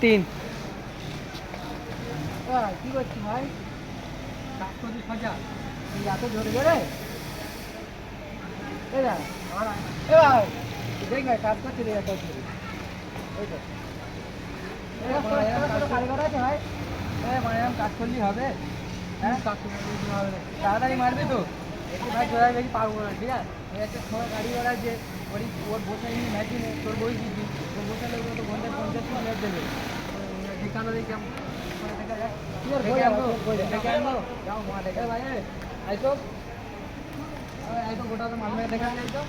তিন। কি করছিস ভাই? কাজ করছিস মজা? তুই এত জোরে জোরে এই দেখ ভাই দেখ ভাই কাজ করছি রে এত জোরে। এই তো কারিগর আছে ভাই? এরকম কাজ করলেই হবে? হ্যাঁ কাজ করলে হবে না, তাড়াতাড়ি মারবি তো। একটু ভাই জোড়ায় বেশি পারবো না, ঠিক আছে? একটা সময় কারিগর আছে, ওর বসে নিয়ে মেশিনে তোর বই দিবি, তোর বসালে ওগুলো তো ঘন্টায় 50 মিনিট দেবে। দেখানো দেখি কেমন দেখা যায়। দেখে আনবো যাও মা দেখে ভাই আইতো আইতো গোটা তো মানবে দেখা যাইতো।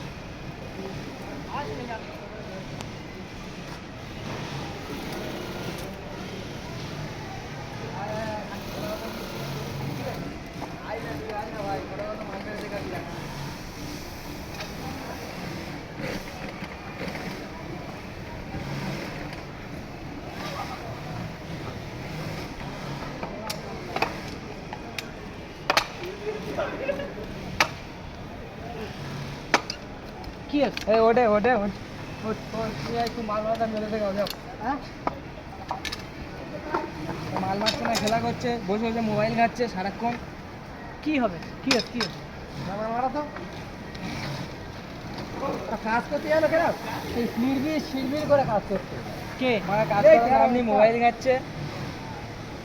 কি আছে? ওটে ওটে একটু মাল মাথা মেরে দেখো যাও। হ্যাঁ মাল মারছে না, খেলা করছে, বসে বসে মোবাইল ঘাটছে সারাক্ষণ। কি হবে? কি আছে? কি আছে? মারা তো কাজ করতে জানো কেন? এই শিরবির করে কাজ করছে। কে মানে কাজ করে আপনি মোবাইল ঘাটছে?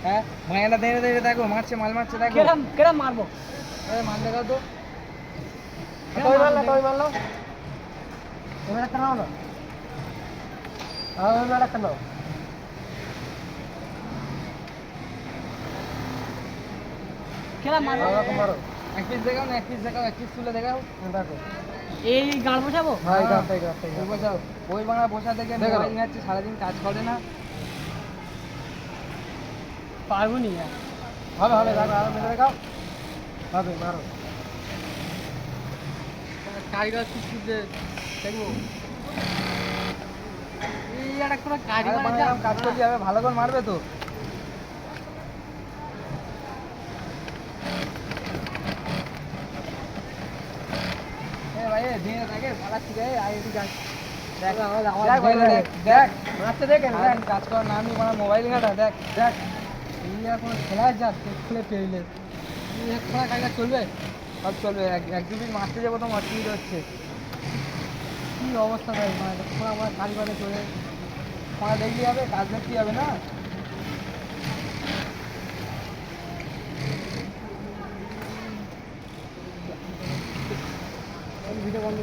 হ্যাঁ মায়াটা ধরে ধরে দেখো মারছে, মাল মারছে দেখো। কেরম কেরম মারবো? মাল দেখাও তো। মারলো এবার একটা নাও না, এবার একটা নাও। কেরম মারবো? মারো এক পিস দেখাও না, এক পিস দেখাও, এক পিস তুলে দেখাও। দেখো এই গাড় বসাবো? হ্যাঁ গাড়টাই বসাও। ওই বাংলা বসা থেকে মোবাইল নিচ্ছে, সারাদিন কাজ করে না। পারবো নি হবে হবে দেখো আরো মেরে দেখাও। হবে মারো কারিগর দেখবো। এই একটা কোনো কারিগর কাজ করতে হবে, ভালো করে মারবে তো। ভাই দিয়ে থাকে পালাচ্ছি রে, দেখ মারতে দেখে কাজ করার নামই মানে মোবাইল ঘাটা। দেখ দেখ কোনো খেলায় যাচ্ছে খুলে পেলে খেলা কারিগর চলবে? সব চলবে। এক দুদিন মারতে যাবো তো অসুবিধা হচ্ছে। কী অবস্থা ভাই, মানে আমার কারিগরে চলে তোমার দেখতে হবে, কাজ দেখতে হবে না। ভিডিও বন্ধ